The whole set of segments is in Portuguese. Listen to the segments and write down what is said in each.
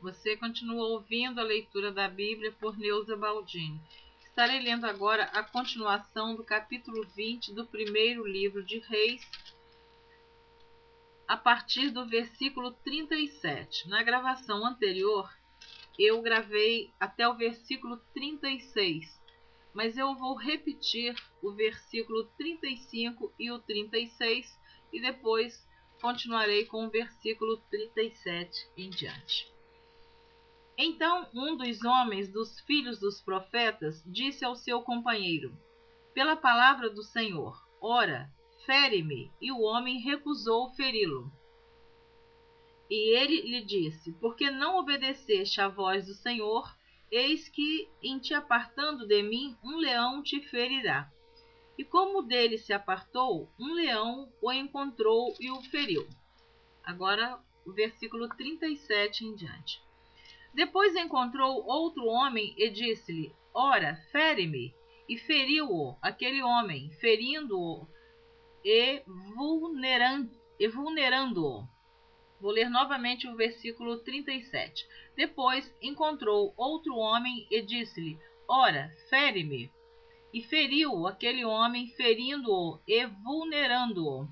Você continua ouvindo a leitura da Bíblia por Neuza Baldini. Estarei lendo agora a continuação do capítulo 20 do primeiro livro de Reis, a partir do versículo 37. Na gravação anterior, eu gravei até o versículo 36, mas eu vou repetir o versículo 35 e o 36 e depois continuarei com o versículo 37 em diante. Então um dos homens dos filhos dos profetas disse ao seu companheiro: pela palavra do Senhor, ora, fere-me. E o homem recusou feri-lo. E ele lhe disse: porque não obedeceste à voz do Senhor, eis que, em te apartando de mim, um leão te ferirá. E como dele se apartou, um leão o encontrou e o feriu. Agora o versículo 37 em diante. Depois encontrou outro homem e disse-lhe: ora, fere-me. E feriu-o aquele homem, ferindo-o e vulnerando-o. Vou ler novamente o versículo 37. Depois encontrou outro homem e disse-lhe: ora, fere-me. E feriu aquele homem, ferindo-o e vulnerando-o.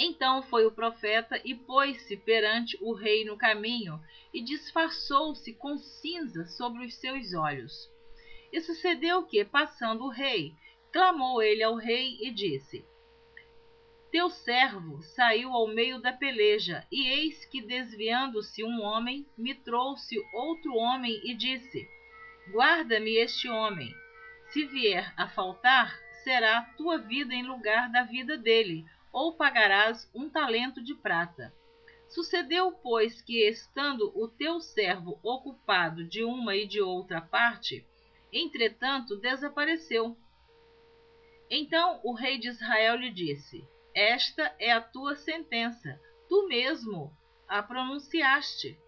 Então foi o profeta e pôs-se perante o rei no caminho e disfarçou-se com cinza sobre os seus olhos. E sucedeu que, passando o rei, clamou ele ao rei e disse: teu servo saiu ao meio da peleja, e eis que, desviando-se um homem, me trouxe outro homem e disse: guarda-me este homem. Se vier a faltar, será a tua vida em lugar da vida dele, ou pagarás 1 talento de prata. Sucedeu, pois, que, estando o teu servo ocupado de uma e de outra parte, entretanto desapareceu. Então o rei de Israel lhe disse: esta é a tua sentença, tu mesmo a pronunciaste.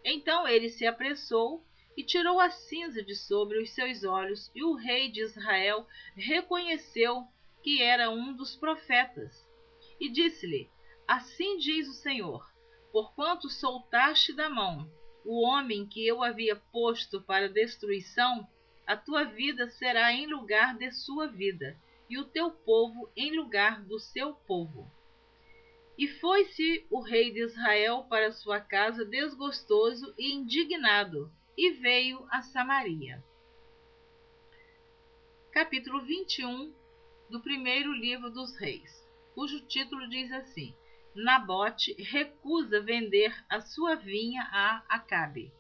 Então ele se apressou e tirou a cinza de sobre os seus olhos, e o rei de Israel reconheceu que era um dos profetas. E disse-lhe: assim diz o Senhor, porquanto soltaste da mão o homem que eu havia posto para destruição, a tua vida será em lugar de sua vida, e o teu povo em lugar do seu povo. E foi-se o rei de Israel para sua casa desgostoso e indignado, e veio a Samaria. Capítulo 21 do primeiro livro dos Reis, cujo título diz assim: Nabote recusa vender a sua vinha a Acabe.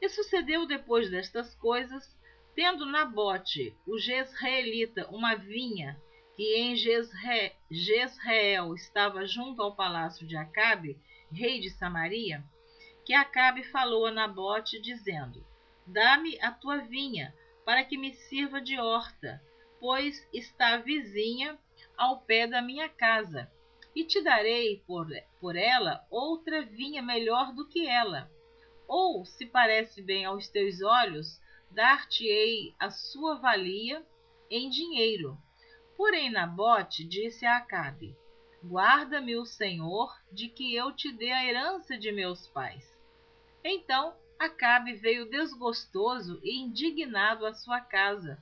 E sucedeu depois destas coisas, tendo Nabote, o jezreelita, uma vinha que em Jezreel estava junto ao palácio de Acabe, rei de Samaria, que Acabe falou a Nabote, dizendo: dá-me a tua vinha, para que me sirva de horta, pois está vizinha ao pé da minha casa, e te darei por ela outra vinha melhor do que ela. Ou, se parece bem aos teus olhos, dar-te-ei a sua valia em dinheiro. Porém Nabote disse a Acabe: guarda-me o Senhor de que eu te dê a herança de meus pais. Então Acabe veio desgostoso e indignado à sua casa,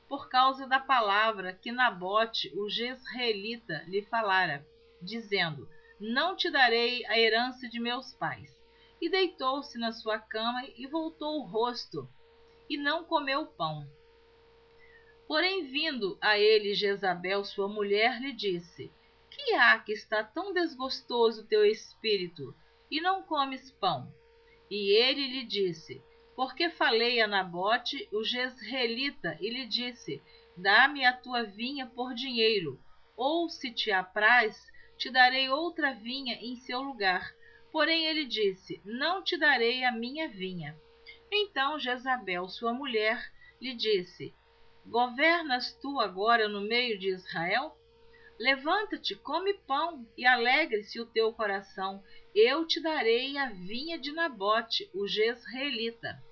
por causa da palavra que Nabote, o jezreelita, lhe falara, dizendo: não te darei a herança de meus pais. E deitou-se na sua cama e voltou o rosto, e não comeu pão. Porém, vindo a ele Jezabel, sua mulher, lhe disse: que há que está tão desgostoso teu espírito, e não comes pão? E ele lhe disse: porque falei a Nabote, o jezreelita, e lhe disse: dá-me a tua vinha por dinheiro, ou, se te apraz, te darei outra vinha em seu lugar. Porém ele disse: não te darei a minha vinha. Então Jezabel, sua mulher, lhe disse: governas tu agora no meio de Israel? Levanta-te, come pão, e alegre-se o teu coração. Eu te darei a vinha de Nabote, o jezreelita.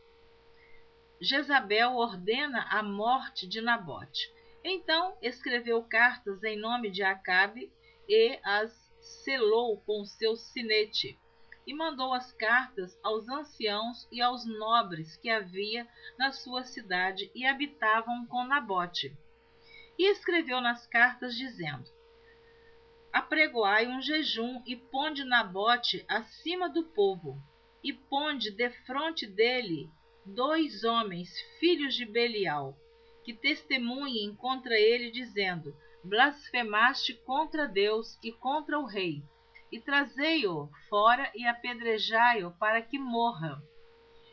Jezabel ordena a morte de Nabote. Então escreveu cartas em nome de Acabe e as selou com seu sinete. e mandou as cartas aos anciãos e aos nobres que havia na sua cidade e habitavam com Nabote. E escreveu nas cartas, dizendo: apregoai um jejum e ponde Nabote acima do povo, e ponde defronte dele 2 homens, filhos de Belial, que testemunhem contra ele, dizendo: blasfemaste contra Deus e contra o rei, e trazei-o fora e apedrejai-o para que morra.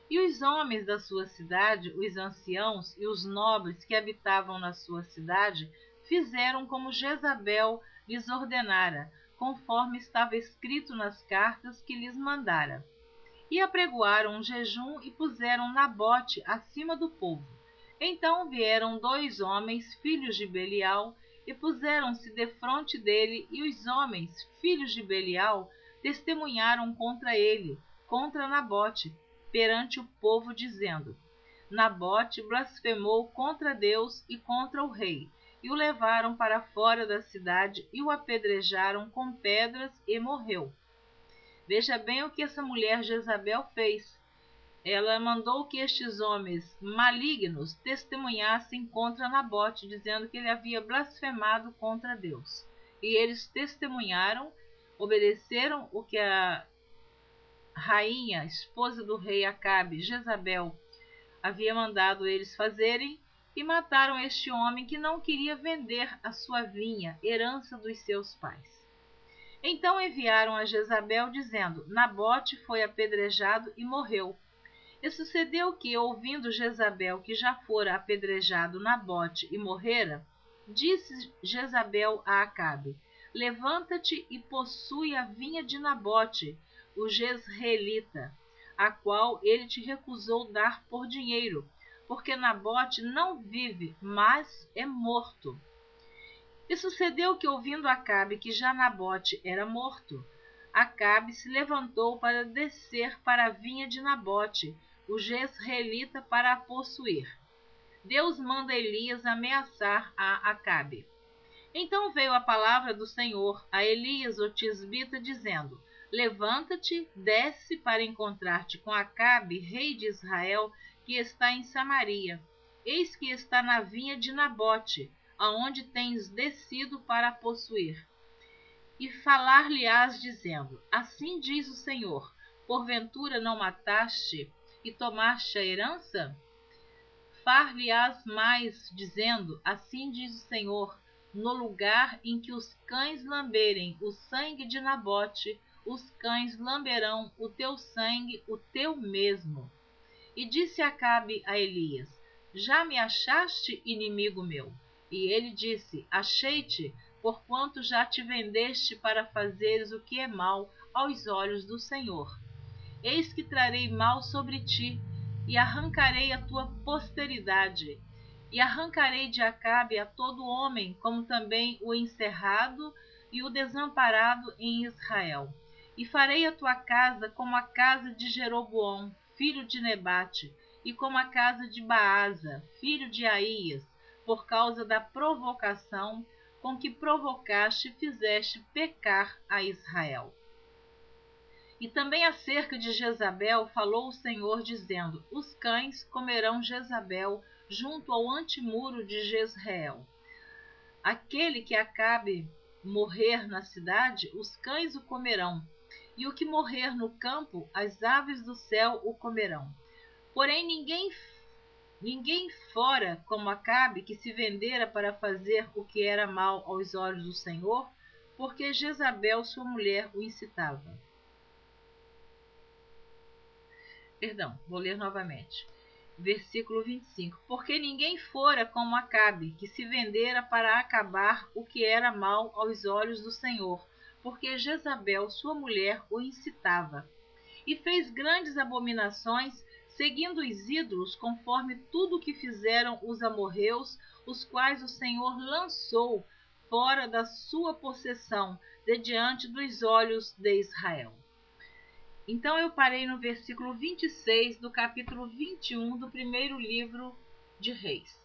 E os homens da sua cidade, os anciãos e os nobres que habitavam na sua cidade, fizeram como Jezabel lhes ordenara, conforme estava escrito nas cartas que lhes mandara. E apregoaram um jejum e puseram Nabote acima do povo. Então vieram 2 homens, filhos de Belial, e puseram-se defronte dele, e os homens, filhos de Belial, testemunharam contra ele, contra Nabote, perante o povo, dizendo: Nabote blasfemou contra Deus e contra o rei, e o levaram para fora da cidade e o apedrejaram com pedras e morreu. Veja bem o que essa mulher Jezabel fez. Ela mandou que estes homens malignos testemunhassem contra Nabote, dizendo que ele havia blasfemado contra Deus. E eles testemunharam, obedeceram o que a rainha, esposa do rei Acabe, Jezabel, havia mandado eles fazerem, e mataram este homem que não queria vender a sua vinha, herança dos seus pais. Então enviaram a Jezabel, dizendo: Nabote foi apedrejado e morreu. E sucedeu que, ouvindo Jezabel que já fora apedrejado Nabote e morrera, disse Jezabel a Acabe: levanta-te e possui a vinha de Nabote, o jezreelita, a qual ele te recusou dar por dinheiro, porque Nabote não vive, mas é morto. E sucedeu que, ouvindo Acabe que já Nabote era morto, Acabe se levantou para descer para a vinha de Nabote, o jezreelita, para a possuir. Deus manda Elias ameaçar a Acabe. Então veio a palavra do Senhor a Elias o tisbita, dizendo: levanta-te, desce para encontrar-te com Acabe, rei de Israel, que está em Samaria. Eis que está na vinha de Nabote, aonde tens descido para a possuir. E falar-lhe-ás, dizendo: assim diz o Senhor: porventura não mataste e tomaste a herança? Far-lhe-ás mais, dizendo: assim diz o Senhor: no lugar em que os cães lamberem o sangue de Nabote, os cães lamberão o teu sangue, o teu mesmo. E disse Acabe a Elias: já me achaste, inimigo meu? E ele disse: achei-te, porquanto já te vendeste para fazeres o que é mal aos olhos do Senhor. Eis que trarei mal sobre ti, e arrancarei a tua posteridade, e arrancarei de Acabe a todo homem, como também o encerrado e o desamparado em Israel. E farei a tua casa como a casa de Jeroboão, filho de Nebate, e como a casa de Baasa, filho de Aías, por causa da provocação com que provocaste e fizeste pecar a Israel. E também acerca de Jezabel falou o Senhor, dizendo: os cães comerão Jezabel junto ao antemuro de Jezreel. Aquele que acabe morrer na cidade, os cães o comerão, e o que morrer no campo, as aves do céu o comerão. Porém ninguém fora como Acabe, que se vendera para fazer o que era mal aos olhos do Senhor, porque Jezabel, sua mulher, o incitava. Vou ler novamente. Versículo 25. Porque ninguém fora como Acabe, que se vendera para acabar o que era mal aos olhos do Senhor, porque Jezabel, sua mulher, o incitava. E fez grandes abominações, seguindo os ídolos, conforme tudo o que fizeram os amorreus, os quais o Senhor lançou fora da sua possessão, de diante dos olhos de Israel. Então eu parei no versículo 26 do capítulo 21 do primeiro livro de Reis.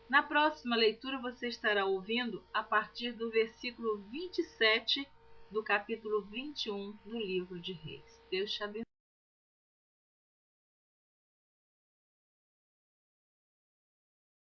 Na próxima leitura você estará ouvindo a partir do versículo 27 do capítulo 21 do livro de Reis. Deus te abençoe.